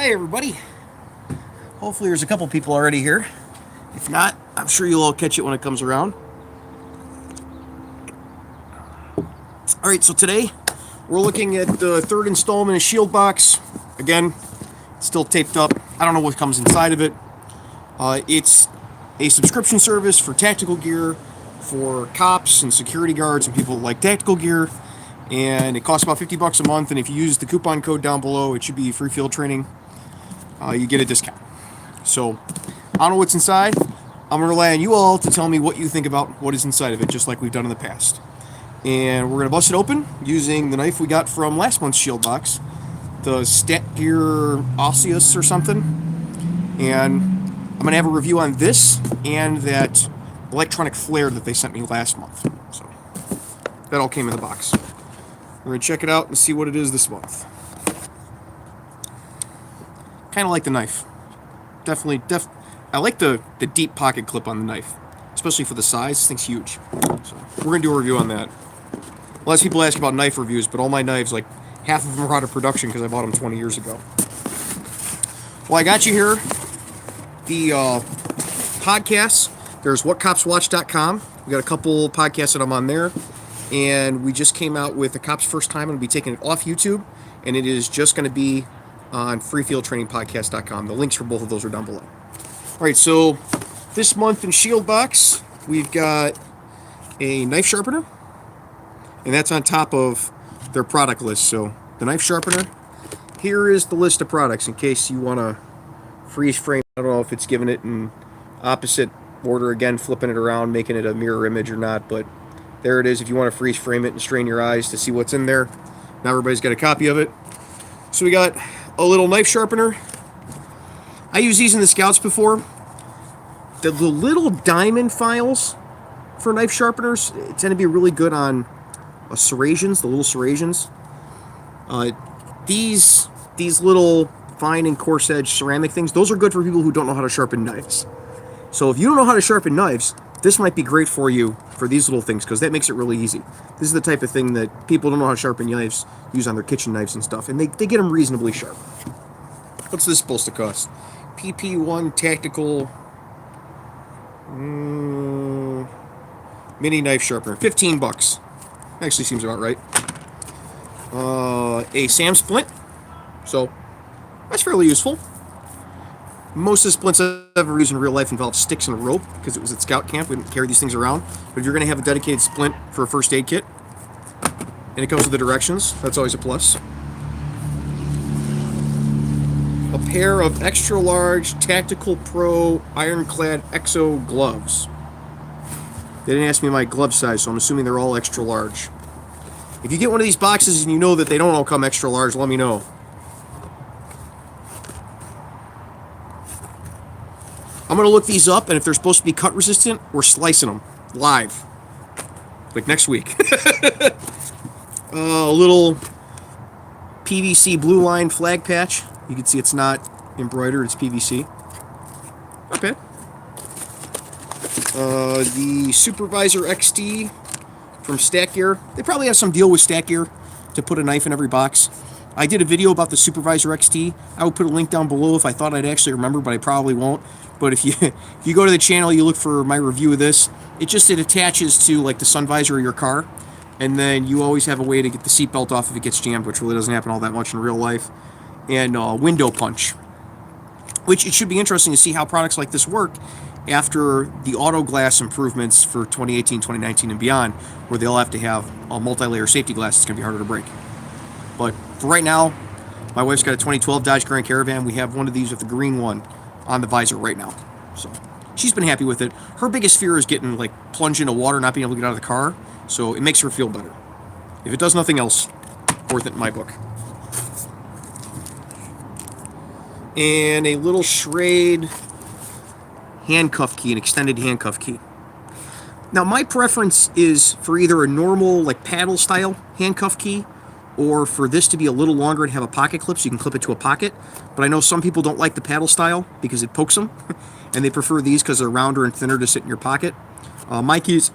Hi, everybody. Hopefully, there's a couple people already here. If not, I'm sure you'll all catch it when it comes around. All right, so today we're looking at the third installment of Shield Box. Again, it's still taped up. I don't know what comes inside of it. It's a subscription service for tactical gear for cops and security guards and people that like tactical gear. And it costs about $50 a month. And if you use the coupon code down below, it should be free field training. You get a discount. So, I don't know what's inside. I'm going to rely on you all to tell me what you think about what is inside of it, just like we've done in the past. And we're going to bust it open using the knife we got from last month's Shield Box, the Stat Gear Osseous or something. And I'm going to have a review on this and that electronic flare that they sent me last month. So, that all came in the box. We're going to check it out and see what it is this month. Kind of like the knife. I like the deep pocket clip on the knife, especially for the size. This thing's huge. So we're going to do a review on that. Lots of people ask about knife reviews, but all my knives, like half of them are out of production because I bought them 20 years ago. Well, I got you here. The podcasts. There's whatcopswatch.com. We got a couple podcasts that I'm on there. And we just came out with The Cop's First Time. I'm going to be taking it off YouTube. And it is just going to be on freefieldtrainingpodcast.com. The links for both of those are down below. All right, so this month in Shield Box, we've got a knife sharpener, and that's on top of their product list. So the knife sharpener, here is the list of products in case you want to freeze frame. I don't know if it's giving it in opposite order again, flipping it around, making it a mirror image or not, but there it is if you want to freeze frame it and strain your eyes to see what's in there. Now everybody's got a copy of it. So we got a little knife sharpener. I used these in the Scouts before. The little diamond files for knife sharpeners tend to be really good on serrations, the little serrations. These little fine and coarse edge ceramic things, those are good for people who don't know how to sharpen knives. So if you don't know how to sharpen knives, this might be great for you for these little things because that makes it really easy. This is the type of thing that people don't know how to sharpen knives use on their kitchen knives and stuff, and they get them reasonably sharp. What's this supposed to cost? PP1 Tactical Mini Knife Sharpener. $15. Actually seems about right. A SAM splint. So, that's fairly useful. Most of the splints I've ever used in real life involve sticks and a rope because it was at scout camp. We didn't carry these things around. But if you're going to have a dedicated splint for a first aid kit, and it comes with the directions, that's always a plus. A pair of extra large Tactical Pro Ironclad Exo gloves. They didn't ask me my glove size, so I'm assuming they're all extra large. If you get one of these boxes and you know that they don't all come extra large, let me know. I'm going to look these up, and if they're supposed to be cut resistant, we're slicing them live. Like next week. A little PVC blue line flag patch. You can see it's not embroidered, it's PVC. Not bad. The Supervisor XT from Stat Gear. They probably have some deal with Stat Gear to put a knife in every box. I did a video about the Supervisor XT. I would put a link down below if I thought I'd actually remember, but I probably won't. But if you go to the channel, you look for my review of this, it attaches to like the sun visor of your car, and then you always have a way to get the seatbelt off if it gets jammed, which really doesn't happen all that much in real life. And window punch, which it should be interesting to see how products like this work after the auto glass improvements for 2018, 2019, and beyond, where they'll have to have a multi-layer safety glass. It's going to be harder to break. But for right now, my wife's got a 2012 Dodge Grand Caravan. We have one of these with the green one on the visor right now. So she's been happy with it. Her biggest fear is getting like plunged into water, not being able to get out of the car. So it makes her feel better. If it does nothing else, worth it in my book. And a little Schrade handcuff key, an extended handcuff key. Now my preference is for either a normal like paddle style handcuff key, or for this to be a little longer and have a pocket clip so you can clip it to a pocket. But I know some people don't like the paddle style because it pokes them, and they prefer these because they're rounder and thinner to sit in your pocket. My keys,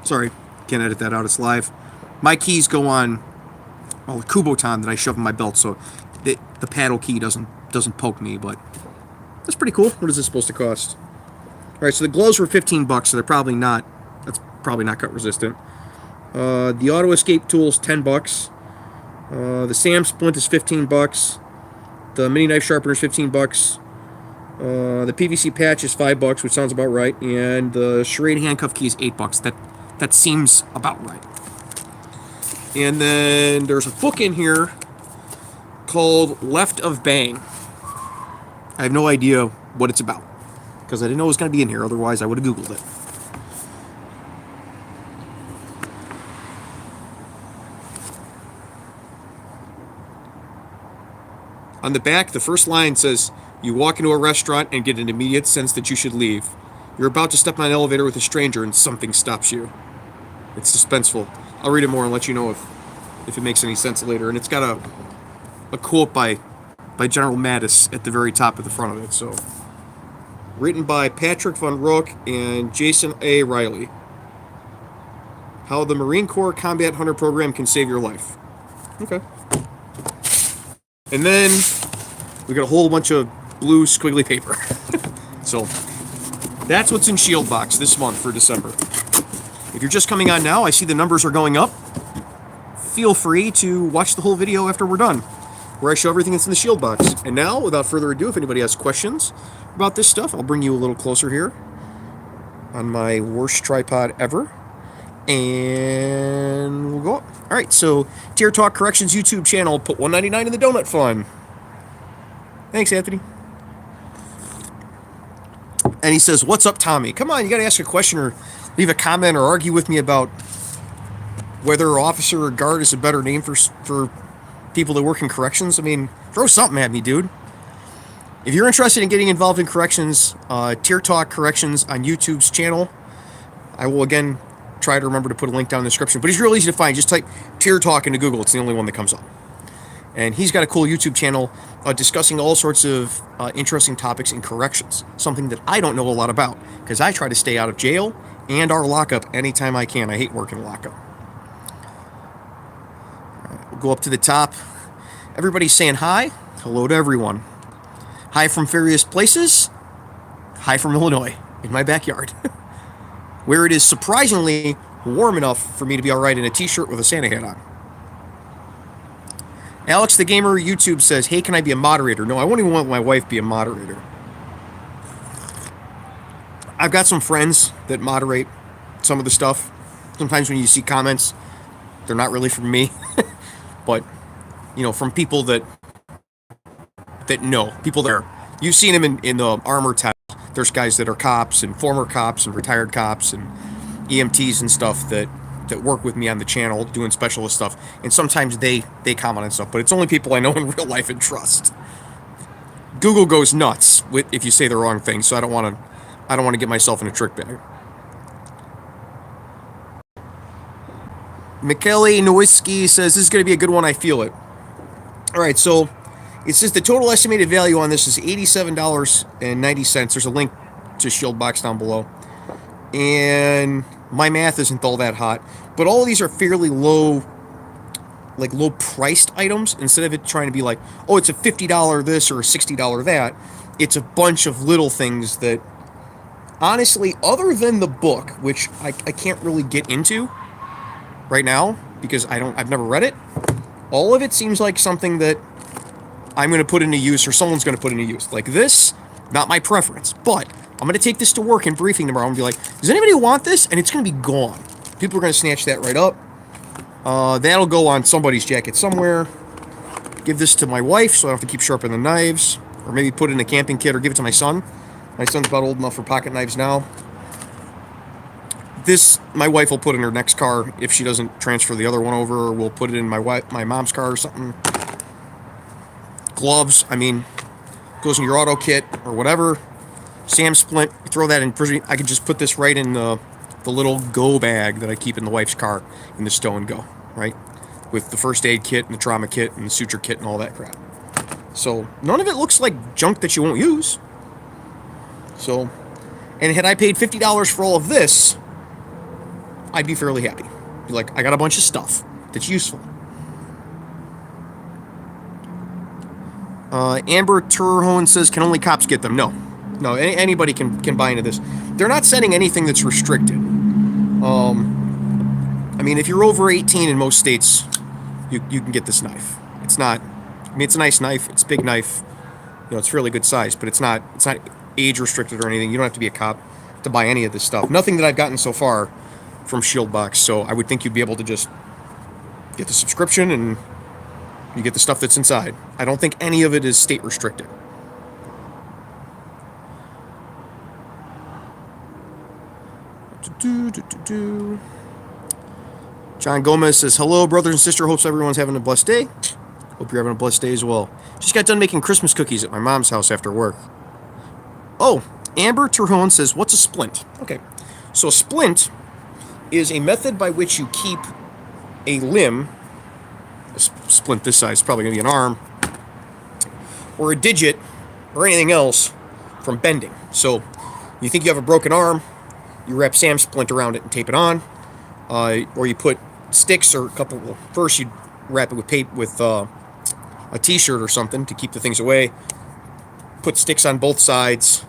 sorry, can't edit that out, it's live. My keys go on a Kubotan that I shove in my belt, so the paddle key doesn't doesn't poke me, but that's pretty cool. What is this supposed to cost? All right, so the gloves were $15, so they're probably not. That's probably not cut resistant. The auto escape tool's $10. The Sam splint is $15. The mini knife sharpener is $15. The PVC patch is $5, which sounds about right, and the charade handcuff key is $8. That seems about right. And then there's a book in here called Left of Bang. I have no idea what it's about because I didn't know it was going to be in here. Otherwise, I would have Googled it. On the back, the first line says, "You walk into a restaurant and get an immediate sense that you should leave. You're about to step on an elevator with a stranger and something stops you." It's suspenseful. I'll read it more and let you know if it makes any sense later. And it's got a quote by General Mattis at the very top of the front of it. So, written by Patrick Von Rook and Jason A. Riley. How the Marine Corps Combat Hunter Program can save your life. Okay. And then we got a whole bunch of blue squiggly paper. So that's what's in Shield Box this month for December. If you're just coming on now, I see the numbers are going up. Feel free to watch the whole video after we're done, where I show everything that's in the Shield Box. And now, without further ado, if anybody has questions about this stuff, I'll bring you a little closer here on my worst tripod ever. And we'll go up. All right, so Tier Talk Corrections YouTube channel, put $1.99 in the donut fund. Thanks, Anthony. And he says, "What's up, Tommy? Come on, you got to ask a question or leave a comment or argue with me about whether officer or guard is a better name for people that work in corrections. I mean, throw something at me, dude. If you're interested in getting involved in corrections, Tier Talk Corrections on YouTube's channel. I will, again, try to remember to put a link down in the description, but it's real easy to find. Just type Tier Talk into Google. It's the only one that comes up. And he's got a cool YouTube channel discussing all sorts of interesting topics in corrections, something that I don't know a lot about because I try to stay out of jail and our lockup anytime I can. I hate working lockup. We'll go up to the top. Everybody's saying hi. Hello to everyone. Hi from various places. Hi from Illinois, in my backyard, where it is surprisingly warm enough for me to be all right in a t-shirt with a Santa hat on. Alex the Gamer YouTube says, "Hey, can I be a moderator?" No, I won't even let my wife be a moderator. I've got some friends that moderate some of the stuff. Sometimes when you see comments, they're not really from me, but, you know, from people that know. People that are, you've seen them in the armor test. There's guys that are cops and former cops and retired cops and EMTs and stuff that work with me on the channel doing specialist stuff, and sometimes they comment on stuff, but it's only people I know in real life and trust. Google goes nuts if you say the wrong thing, so I don't want to get myself in a trick bag. Michele Nowicki says, "This is going to be a good one, I feel it." All right, so it says the total estimated value on this is $87.90. There's a link to Shield Box down below, and my math isn't all that hot, but all of these are fairly low priced items. Instead of it trying to be like, oh, it's a $50 this or a $60 that, it's a bunch of little things that, honestly, other than the book, which I can't really get into right now because I've never read it, all of it seems like something that I'm going to put into use or someone's going to put into use. Like this, not my preference, but I'm going to take this to work in briefing tomorrow and be like, does anybody want this? And it's going to be gone. People are going to snatch that right up. That'll go on somebody's jacket somewhere. Give this to my wife so I don't have to keep sharpening the knives. Or maybe put it in a camping kit or give it to my son. My son's about old enough for pocket knives now. This, my wife will put in her next car if she doesn't transfer the other one over, or we'll put it in my mom's car or something. Gloves, I mean, goes in your auto kit or whatever. Sam splint, you throw that in. I could just put this right in the little go bag that I keep in the wife's car in the stow and go, right? With the first aid kit and the trauma kit and the suture kit and all that crap. So none of it looks like junk that you won't use. So, and had I paid $50 for all of this, I'd be fairly happy. Be like, I got a bunch of stuff that's useful. Amber Turhone says, can only cops get them? No. No, anybody can buy into this. They're not sending anything that's restricted. I mean, if you're over 18 in most states, you can get this knife. It's not, I mean, it's a nice knife. It's a big knife. You know, it's fairly good size, but it's not age restricted or anything. You don't have to be a cop to buy any of this stuff. Nothing that I've gotten so far from Shieldbox, so I would think you'd be able to just get the subscription and you get the stuff that's inside. I don't think any of it is state restricted. John Gomez says, hello, brothers and sister. Hopes everyone's having a blessed day. Hope you're having a blessed day as well. Just got done making Christmas cookies at my mom's house after work. Oh, Amber Terhone says, what's a splint? Okay, so a splint is a method by which you keep a limb, a splint this size, probably going to be an arm, or a digit, or anything else from bending. So you think you have a broken arm, you wrap Sam splint around it and tape it on, or you put sticks or a couple. Well, first you wrap it with a T-shirt or something to keep the things away. Put sticks on both sides,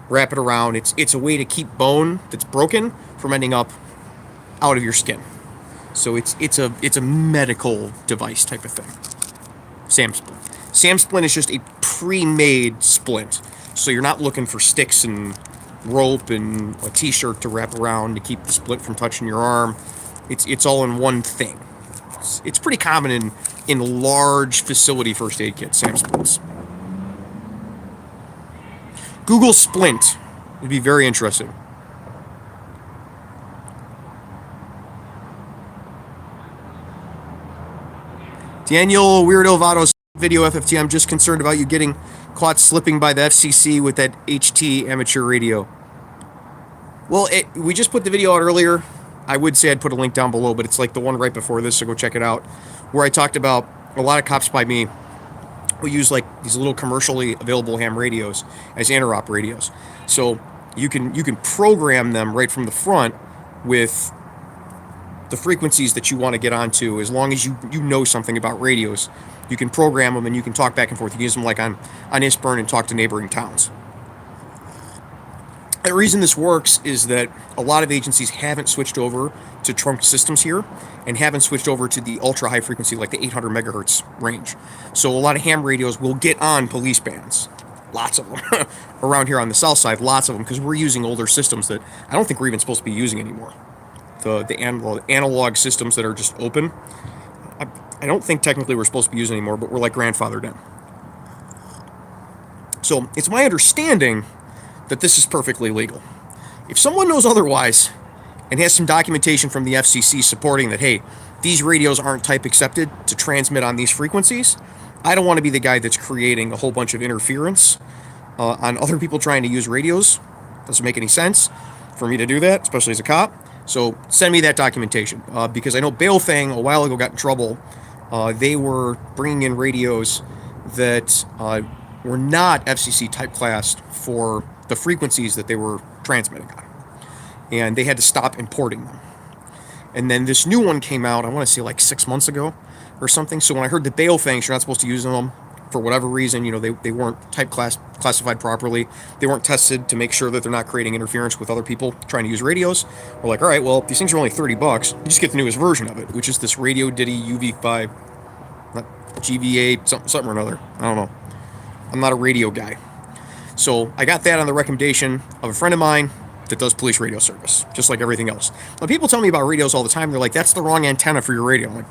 wrap it around. It's a way to keep bone that's broken from ending up out of your skin. So it's a medical device type of thing. Sam splint. Sam splint is just a pre-made splint. So you're not looking for sticks and rope and a T-shirt to wrap around to keep the splint from touching your arm. It's all in one thing. It's pretty common in large facility first aid kits, Sam splints. Google splint. It'd be very interesting. Daniel Weirdo Vados video FFT. I'm just concerned about you getting caught slipping by the FCC with that HT amateur radio. Well, we just put the video out earlier. I would say I'd put a link down below, but it's like the one right before this, so go check it out. Where I talked about a lot of cops by me who use like these little commercially available ham radios as interop radios. So you can program them right from the front with the frequencies that you want to get onto. As long as you know something about radios, you can program them and you can talk back and forth. You can use them like on ISBRN and talk to neighboring towns. The reason this works is that a lot of agencies haven't switched over to trunk systems here and haven't switched over to the ultra high frequency, like the 800 megahertz range. So a lot of ham radios will get on police bands. Lots of them. Around here on the south side, lots of them, because we're using older systems that I don't think we're even supposed to be using anymore. The analog systems that are just open, I don't think technically we're supposed to be using anymore, but we're like grandfathered in. So it's my understanding that this is perfectly legal. If someone knows otherwise and has some documentation from the FCC supporting that, hey, these radios aren't type accepted to transmit on these frequencies, I don't want to be the guy that's creating a whole bunch of interference on other people trying to use radios. Doesn't make any sense for me to do that, especially as a cop. So send me that documentation, because I know Bailfang a while ago got in trouble. They were bringing in radios that were not FCC type classed for the frequencies that they were transmitting on. And they had to stop importing them. And then this new one came out, I want to say like 6 months ago or something. So when I heard the Bailfangs, you're not supposed to use them for whatever reason, you know, they weren't classified properly. They weren't tested to make sure that they're not creating interference with other people trying to use radios. We're like, all right, well, these things are only $30. You just get the newest version of it, which is this Radio Ditty UV5, not GVA, something or another. I don't know. I'm not a radio guy. So I got that on the recommendation of a friend of mine that does police radio service, just like everything else. Now, people tell me about radios all the time. They're like, that's the wrong antenna for your radio. I'm like,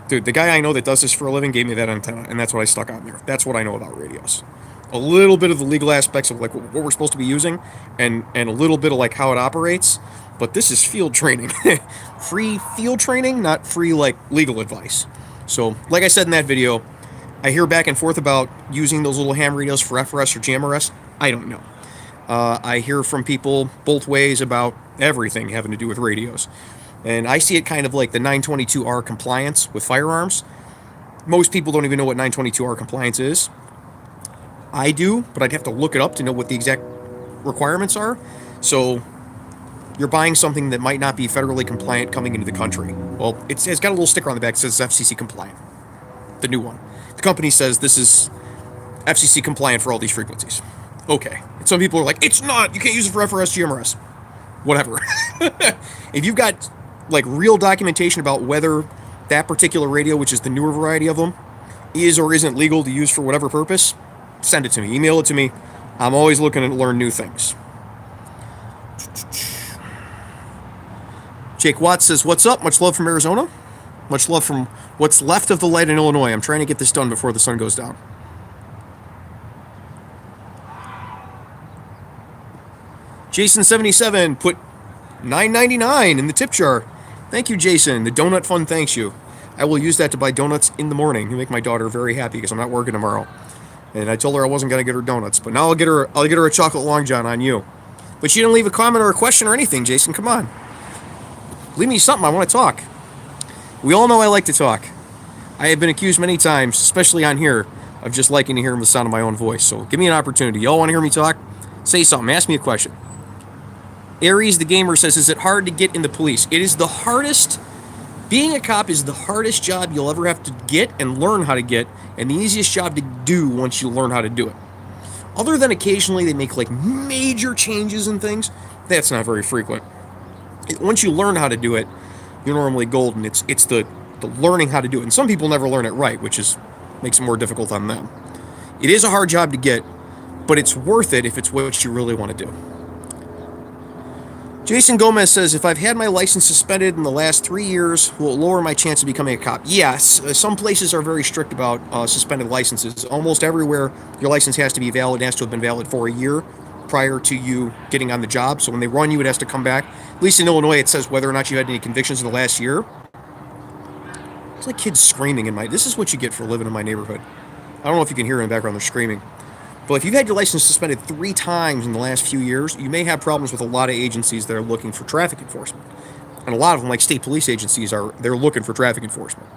dude, the guy I know that does this for a living gave me that antenna, and that's what I stuck on there. That's what I know about radios. A little bit of the legal aspects of like what we're supposed to be using, and a little bit of like how it operates. But this is field training. Free field training, not free like legal advice. So, like I said in that video, I hear back and forth about using those little ham radios for FRS or JAMRS. I don't know. I hear from people both ways about everything having to do with radios. And I see it kind of like the 922R compliance with firearms. Most people don't even know what 922R compliance is. I do, but I'd have to look it up to know what the exact requirements are. So you're buying something that might not be federally compliant coming into the country. Well, it's got a little sticker on the back that says FCC compliant. The new one. The company says this is FCC compliant for all these frequencies. Okay. And some people are like, it's not. You can't use it for FRS, GMRS. Whatever. If you've got like real documentation about whether that particular radio, which is the newer variety of them, is or isn't legal to use for whatever purpose, send it to me. Email it to me. I'm always looking to learn new things. Jake Watts says, what's up? Much love from Arizona. Much love from what's left of the light in Illinois. I'm trying to get this done before the sun goes down. Jason77 put $9.99 in the tip jar. Thank you, Jason. The donut fund thanks you. I will use that to buy donuts in the morning. You make my daughter very happy because I'm not working tomorrow. And I told her I wasn't going to get her donuts, but now I'll get her a chocolate long john on you. But she didn't leave a comment or a question or anything, Jason. Come on. Leave me something. I want to talk. We all know I like to talk. I have been accused many times, especially on here, of just liking to hear the sound of my own voice. So give me an opportunity. Y'all want to hear me talk? Say something. Ask me a question. Aries the Gamer says, is it hard to get in the police? It is the hardest. Being a cop is the hardest job you'll ever have to get and learn how to get, and the easiest job to do once you learn how to do it. Other than occasionally they make like major changes and things, that's not very frequent. Once you learn how to do it, you're normally golden. It's the learning how to do it. And some people never learn it right, which makes it more difficult on them. It is a hard job to get, but it's worth it if it's what you really want to do. Jason Gomez says, if I've had my license suspended in the last 3 years, will it lower my chance of becoming a cop? Yes. Some places are very strict about suspended licenses. Almost everywhere, your license has to be valid. It has to have been valid for a year prior to you getting on the job. So when they run you, it has to come back. At least in Illinois, it says whether or not you had any convictions in the last year. It's like kids screaming in my... This is what you get for living in my neighborhood. I don't know if you can hear in the background, they're screaming. But if you've had your license suspended 3 times in the last few years, you may have problems with a lot of agencies that are looking for traffic enforcement. And a lot of them, like state police agencies, they're looking for traffic enforcement.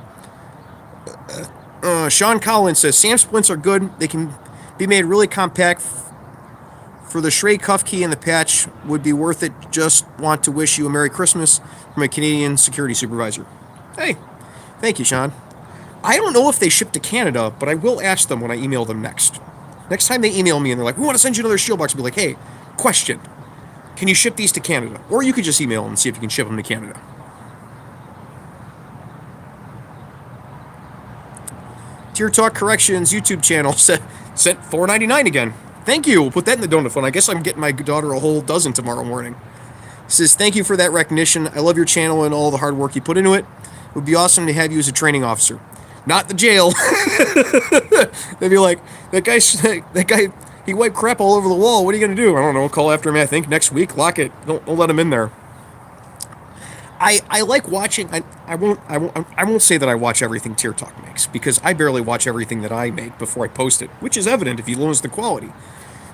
Sean Collins says, SAM splints are good. They can be made really compact. For the Shrey cuff key and the patch would be worth it. Just want to wish you a Merry Christmas from a Canadian security supervisor. Hey, thank you, Sean. I don't know if they ship to Canada, but I will ask them when I email them next. Next time they email me and they're like, we want to send you another shield box, I'll be like, hey, question. Can you ship these to Canada? Or you could just email them and see if you can ship them to Canada. Tier Talk Corrections YouTube channel sent $4.99 again. Thank you. We'll put that in the donut fund. I guess I'm getting my daughter a whole dozen tomorrow morning. He says, thank you for that recognition. I love your channel and all the hard work you put into it. It would be awesome to have you as a training officer. Not the jail. They'd be like, that guy, he wiped crap all over the wall. What are you going to do? I don't know. Call after him, I think, next week. Lock it. Don't let him in there. I like watching. I won't say that I watch everything Tier Talk makes, because I barely watch everything that I make before I post it, which is evident if you lose the quality.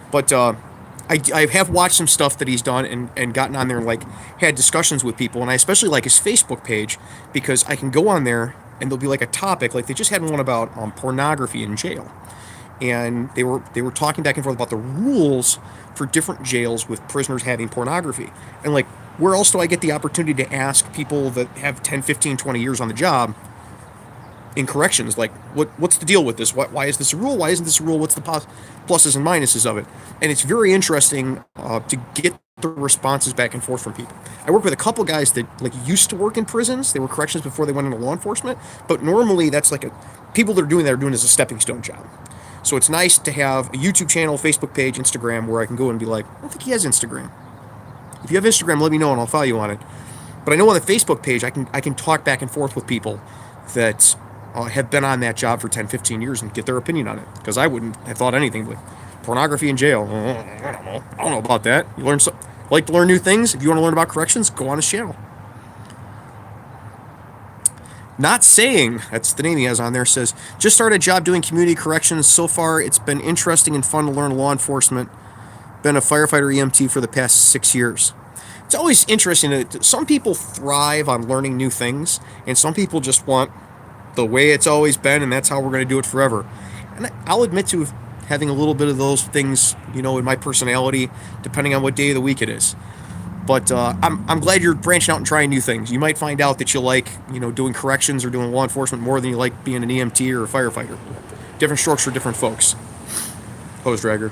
But I have watched some stuff that he's done and gotten on there and like had discussions with people, and I especially like his Facebook page because I can go on there and there'll be like a topic, like they just had one about pornography in jail, and they were talking back and forth about the rules for different jails with prisoners having pornography, and like, where else do I get the opportunity to ask people that have 10, 15, 20 years on the job in corrections, like, what's the deal with this? Why is this a rule? Why isn't this a rule? What's the pluses and minuses of it? And it's very interesting to get the responses back and forth from people. I work with a couple guys that like used to work in prisons. They were corrections before they went into law enforcement, but normally that's like people that are doing as a stepping stone job. So it's nice to have a YouTube channel, Facebook page, Instagram, where I can go and be like, I don't think he has Instagram. If you have Instagram, let me know and I'll follow you on it. But I know on the Facebook page, I can talk back and forth with people that have been on that job for 10, 15 years and get their opinion on it. Because I wouldn't have thought anything like pornography in jail. I don't know about that. You like to learn new things? If you want to learn about corrections, go on his channel. Not Saying, that's the name he has on there, says, just started a job doing community corrections. So far, it's been interesting and fun to learn law enforcement. Been a firefighter EMT for the past 6 years. It's always interesting that some people thrive on learning new things, and some people just want the way it's always been, and that's how we're going to do it forever. And I'll admit to having a little bit of those things, in my personality, depending on what day of the week it is. But I'm glad you're branching out and trying new things. You might find out that you like, doing corrections or doing law enforcement more than you like being an EMT or a firefighter. Different strokes for different folks. Hose dragger.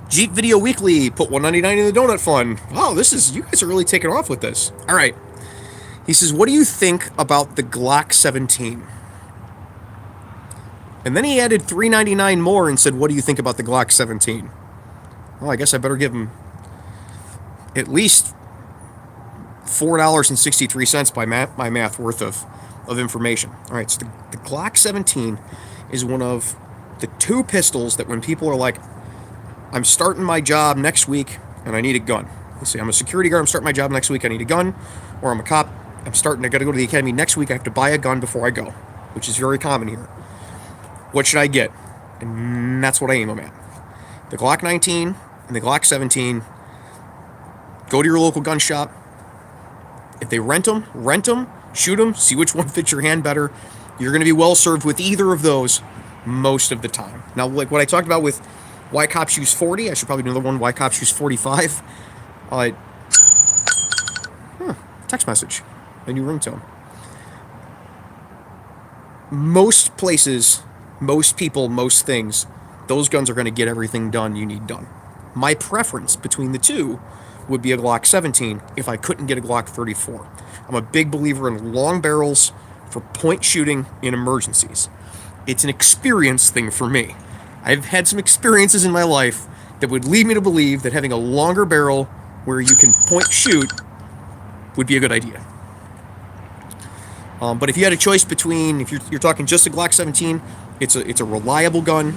Jeep Video Weekly put $1.99 in the donut fund. Wow, you guys are really taking off with this. All right. He says, what do you think about the Glock 17? And then he added $3.99 more and said, what do you think about the Glock 17? Well, I guess I better give him at least $4.63 by my math worth of information. All right, so the Glock 17 is one of the two pistols that when people are like, I'm starting my job next week and I need a gun. Let's say I'm a security guard, I'm starting my job next week, I need a gun. Or I'm a cop, I got to go to the academy next week, I have to buy a gun before I go, which is very common here. What should I get? And that's what I aim them at. The Glock 19 and the Glock 17. Go to your local gun shop. If they rent them, shoot them, see which one fits your hand better. You're going to be well served with either of those most of the time. Now, like what I talked about with why cops use 40, I should probably do another one, why cops use 45. Text message, a new ringtone. Most places, most people, most things, those guns are going to get everything done you need done. My preference between the two would be a Glock 17 if I couldn't get a Glock 34. I'm a big believer in long barrels for point shooting in emergencies. It's an experience thing for me. I've had some experiences in my life that would lead me to believe that having a longer barrel where you can point shoot would be a good idea. But if you had a choice between, if you're talking just a Glock 17, it's a reliable gun.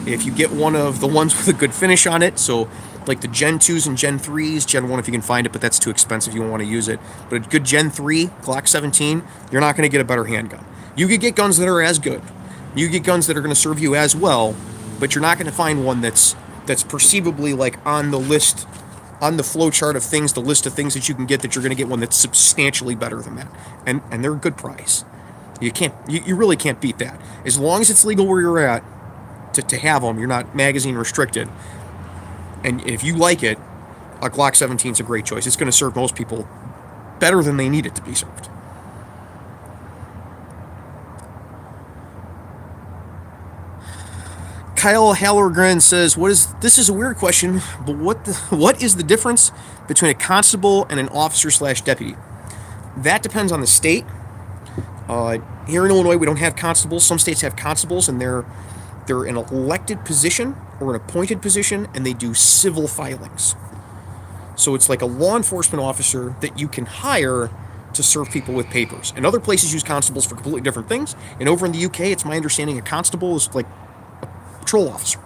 If you get one of the ones with a good finish on it, so like the Gen 2s and Gen 3s, Gen 1 if you can find it, but that's too expensive, you won't want to use it. But a good Gen 3 Glock 17, you're not going to get a better handgun. You could get guns that are as good. You get guns that are going to serve you as well, but you're not going to find one that's perceivably like on the list, on the flow chart of things, the list of things that you can get, that you're going to get one that's substantially better than that. And they're a good price. You really can't beat that. As long as it's legal where you're at to have them, you're not magazine restricted. And if you like it, a Glock 17 is a great choice. It's going to serve most people better than they need it to be served. Kyle Hallergren says, this is a weird question, but what is the difference between a constable and an officer/deputy? That depends on the state. Here in Illinois, we don't have constables. Some states have constables, and they're an elected position or an appointed position, and they do civil filings. So it's like a law enforcement officer that you can hire to serve people with papers. And other places use constables for completely different things. And over in the UK, it's my understanding a constable is like patrol officer.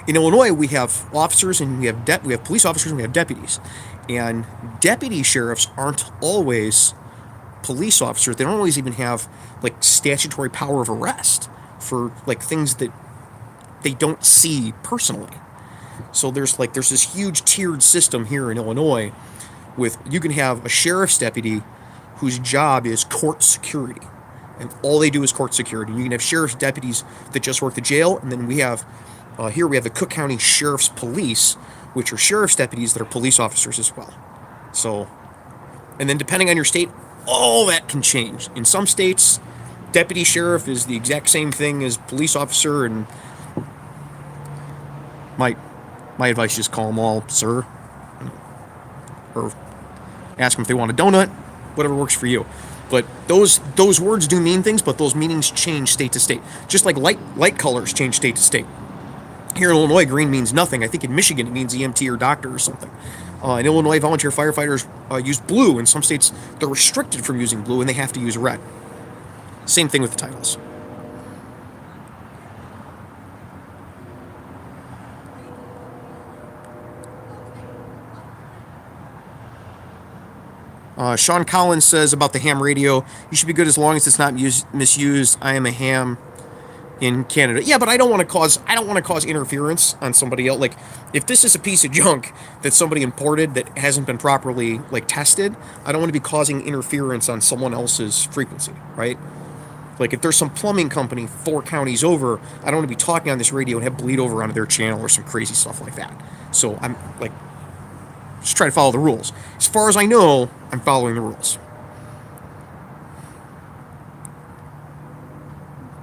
In Illinois, we have officers and we have police officers and we have deputies. And deputy sheriffs aren't always police officers. They don't always even have like statutory power of arrest for like things that they don't see personally. So there's this huge tiered system here in Illinois with, you can have a sheriff's deputy whose job is court security. And all they do is court security. You can have sheriff's deputies that just work the jail, and then we have the Cook County Sheriff's Police, which are sheriff's deputies that are police officers as well. So, and then depending on your state, all that can change. In some states, deputy sheriff is the exact same thing as police officer, and my advice is just call them all sir, or ask them if they want a donut, whatever works for you. But those words do mean things, but those meanings change state to state. Just like light colors change state to state. Here in Illinois, green means nothing. I think in Michigan it means EMT or doctor or something. In Illinois, volunteer firefighters use blue. In some states, they're restricted from using blue, and they have to use red. Same thing with the titles. Sean Collins says about the ham radio, you should be good as long as it's not misused. I am a ham in Canada. Yeah, but I don't want to cause interference on somebody else. Like, if this is a piece of junk that somebody imported that hasn't been properly like tested, I don't want to be causing interference on someone else's frequency, right? Like, if there's some plumbing company 4 counties over, I don't want to be talking on this radio and have bleed over onto their channel or some crazy stuff like that. So I'm like, just try to follow the rules. As far as I know, I'm following the rules.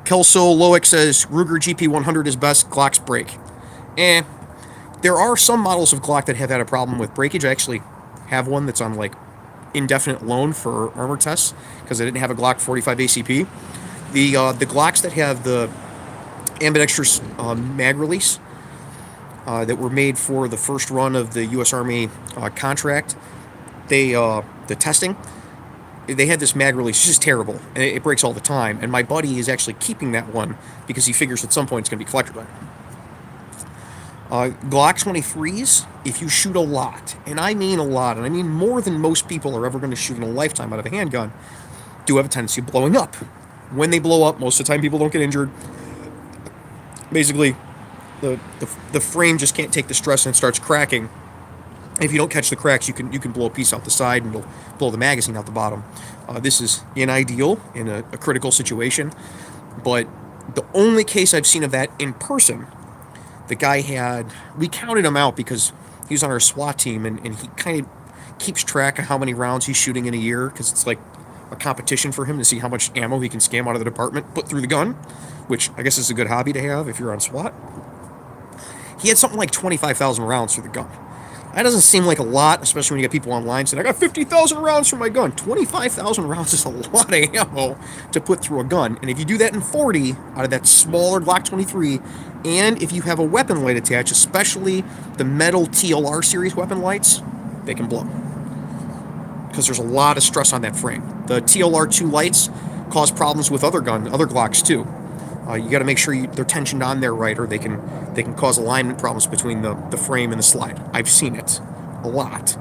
Kelso Loic says Ruger GP100 is best. Glock's break. Eh. There are some models of Glock that have had a problem with breakage. I actually have one that's on like indefinite loan for armor tests because I didn't have a Glock 45 ACP. The Glocks that have the ambidextrous mag release that were made for the first run of the U.S. Army contract, the testing, they had this mag release. It's just terrible, and it breaks all the time. And my buddy is actually keeping that one because he figures at some point it's going to be collector gun. Glock 23s, if you shoot a lot, and I mean a lot, and I mean more than most people are ever going to shoot in a lifetime out of a handgun, do have a tendency of blowing up. When they blow up, most of the time people don't get injured. Basically, the frame just can't take the stress and it starts cracking. If you don't catch the cracks, you can blow a piece out the side and you'll blow the magazine out the bottom. This is unideal in a critical situation, but the only case I've seen of that in person, the guy we counted him out because he was on our SWAT team, and he kind of keeps track of how many rounds he's shooting in a year because it's like a competition for him to see how much ammo he can scam out of the department, put through the gun, which I guess is a good hobby to have if you're on SWAT. He had something like 25,000 rounds through the gun. That doesn't seem like a lot, especially when you get people online saying, I got 50,000 rounds for my gun. 25,000 rounds is a lot of ammo to put through a gun. And if you do that in 40 out of that smaller Glock 23, and if you have a weapon light attached, especially the metal TLR series weapon lights, they can blow. Because there's a lot of stress on that frame. The TLR2 lights cause problems with other Glocks too. You got to make sure they're tensioned on there right, or they can cause alignment problems between the frame and the slide. I've seen it a lot.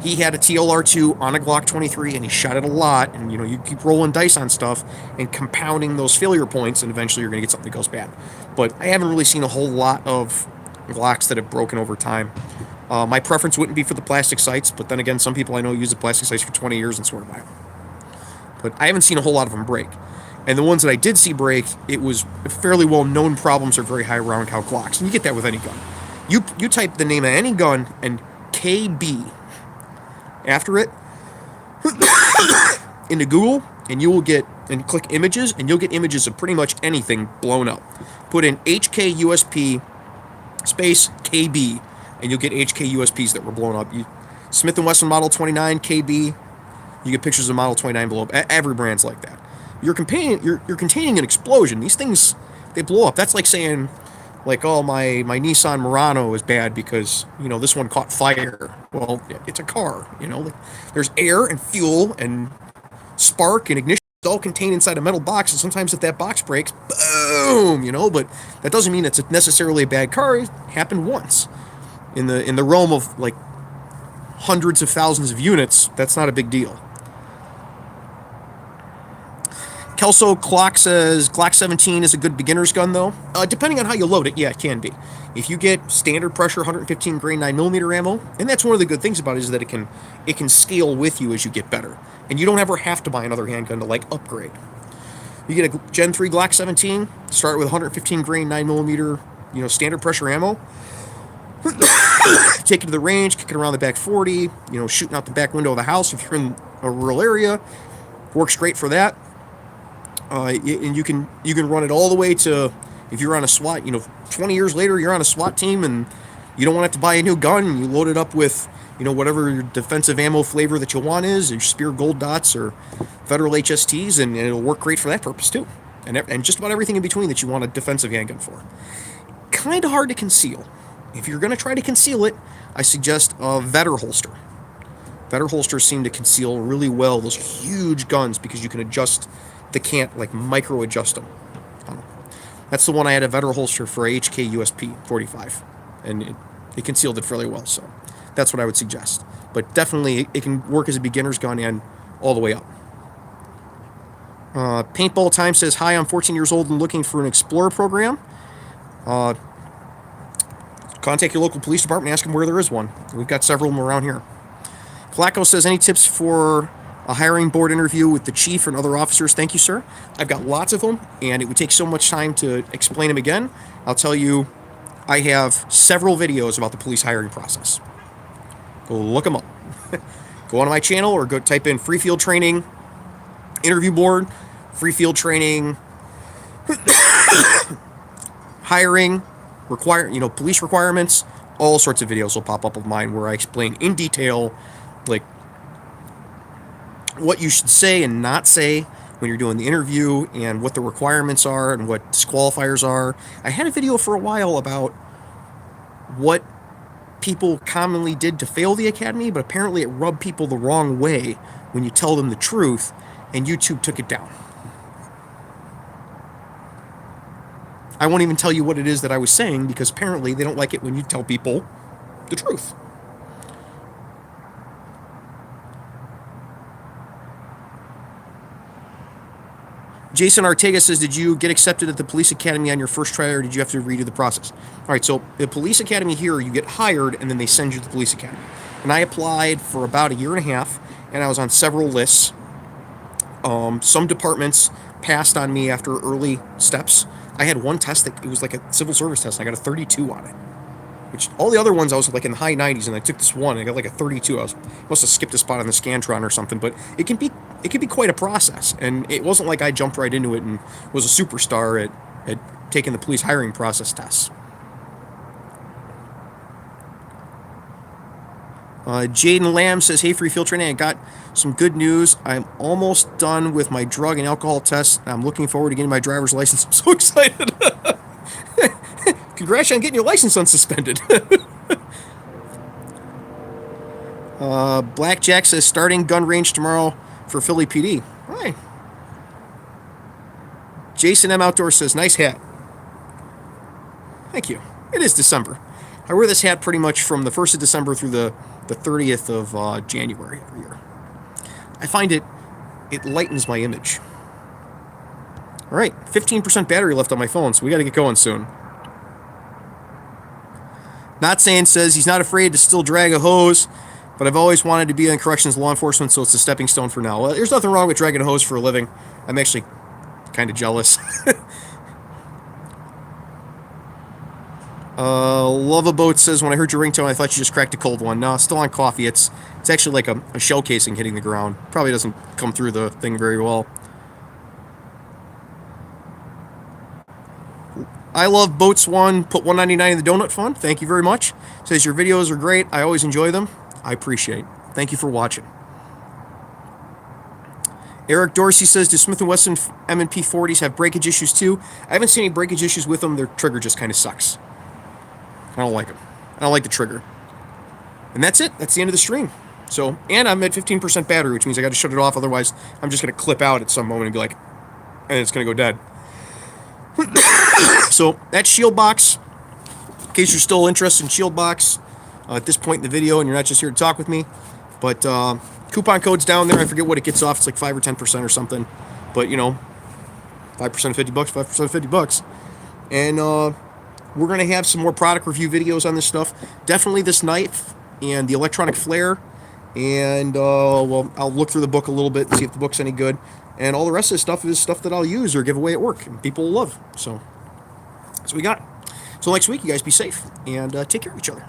He had a TLR2 on a Glock 23, and he shot it a lot. And you keep rolling dice on stuff and compounding those failure points, and eventually you're going to get something that goes bad. But I haven't really seen a whole lot of Glocks that have broken over time. My preference wouldn't be for the plastic sights, but then again, some people I know use the plastic sights for 20 years and swear by them. But I haven't seen a whole lot of them break. And the ones that I did see break, it was fairly well-known problems or very high round count Glocks. And you get that with any gun. You type the name of any gun and KB after it into Google, and you will get, and click images, and you'll get images of pretty much anything blown up. Put in HK USP space KB, and you'll get HK USPs that were blown up. Smith & Wesson Model 29 KB, you get pictures of Model 29 blow up. Every brand's like that. You're containing an explosion. These things, they blow up. That's like saying, like, oh, my Nissan Murano is bad because, this one caught fire. Well, it's a car, There's air and fuel and spark and ignition all contained inside a metal box, and sometimes if that box breaks, boom, but that doesn't mean it's necessarily a bad car. It happened once. In the realm of, like, hundreds of thousands of units, that's not a big deal. Kelso Clock says Glock 17 is a good beginner's gun, though. Depending on how you load it, yeah, it can be. If you get standard pressure 115 grain 9mm ammo, and that's one of the good things about it is that it can scale with you as you get better, and you don't ever have to buy another handgun to like upgrade. You get a Gen 3 Glock 17, start with 115 grain 9mm, standard pressure ammo. Take it to the range, kick it around the back 40, shooting out the back window of the house if you're in a rural area. Works great for that. And you can run it all the way to, if you're on a SWAT, 20 years later, you're on a SWAT team and you don't want to have to buy a new gun, and you load it up with, whatever your defensive ammo flavor that you want is, your Spear Gold Dots or Federal HSTs, and it'll work great for that purpose too. And just about everything in between that you want a defensive handgun for. Kind of hard to conceal. If you're going to try to conceal it, I suggest a Vetter holster. Vetter holsters seem to conceal really well those huge guns because you can adjust the cant, like micro adjust them. That's the one I had a Vetter holster for HK USP 45, and it concealed it fairly well, so that's what I would suggest. But definitely it can work as a beginner's gun and all the way up. Paintball Time says, hi, I'm 14 years old and looking for an Explorer program. Contact your local police department and ask them where there is one. We've got several of them around here. Flacco says, any tips for a hiring board interview with the chief and other officers? Thank you, sir. I've got lots of them, and it would take so much time to explain them again. I'll tell you, I have several videos about the police hiring process. Go look them up. Go on my channel or go type in free field training, interview board, free field training, hiring, police requirements, all sorts of videos will pop up of mine where I explain in detail, like, what you should say and not say when you're doing the interview, and what the requirements are and what disqualifiers are. I had a video for a while about what people commonly did to fail the academy, but apparently it rubbed people the wrong way when you tell them the truth, and YouTube took it down. I won't even tell you what it is that I was saying, because apparently they don't like it when you tell people the truth. Jason Ortega says, did you get accepted at the police academy on your first try, or did you have to redo the process? All right, so the police academy here, you get hired, and then they send you to the police academy. And I applied for about a year and a half, and I was on several lists. Some departments passed on me after early steps. I had one test that it was like a civil service test, and I got a 32 on it. Which all the other ones I was like in the high 90s, and I took this one and I got like a 32. I must have skipped a spot on the Scantron or something, but it can be quite a process, and it wasn't like I jumped right into it and was a superstar at taking the police hiring process tests. Jaden Lamb says, hey, Free Field Training, I got some good news. I'm almost done with my drug and alcohol tests. I'm looking forward to getting my driver's license. I'm so excited. Congrats on getting your license unsuspended. Blackjack says, starting gun range tomorrow for Philly PD. Hi. Jason M. Outdoor says, nice hat. Thank you. It is December. I wear this hat pretty much from the 1st of December through the 30th of January every year. I find it lightens my image. All right, 15% battery left on my phone, so we got to get going soon. Not Saying says he's not afraid to still drag a hose, but I've always wanted to be in corrections law enforcement, so it's a stepping stone for now. Well, there's nothing wrong with dragging a hose for a living. I'm actually kind of jealous. Love a Boat says, when I heard your ringtone, I thought you just cracked a cold one. No, still on coffee. It's actually like a shell casing hitting the ground. Probably doesn't come through the thing very well. I Love Boats One put $1.99 in the donut fund. Thank you very much. Says your videos are great. I always enjoy them. I appreciate it. Thank you for watching. Eric Dorsey says, do Smith & Wesson M&P 40s have breakage issues too? I haven't seen any breakage issues with them. Their trigger just kind of sucks. I don't like them. I don't like the trigger. And that's it. That's the end of the stream. So, and I'm at 15% battery, which means I got to shut it off. Otherwise, I'm just going to clip out at some moment and be like, and it's going to go dead. So that's Shield Box. In case you're still interested in Shield Box at this point in the video and you're not just here to talk with me. But coupon code's down there. I forget what it gets off. It's like 5 or 10% or something. But, 5% of $50, 5% of $50. And we're going to have some more product review videos on this stuff. Definitely this knife and the electronic flare. And, well, I'll look through the book a little bit and see if the book's any good. And all the rest of the stuff is stuff that I'll use or give away at work and people will love. So that's what we got. So next week, you guys be safe and take care of each other.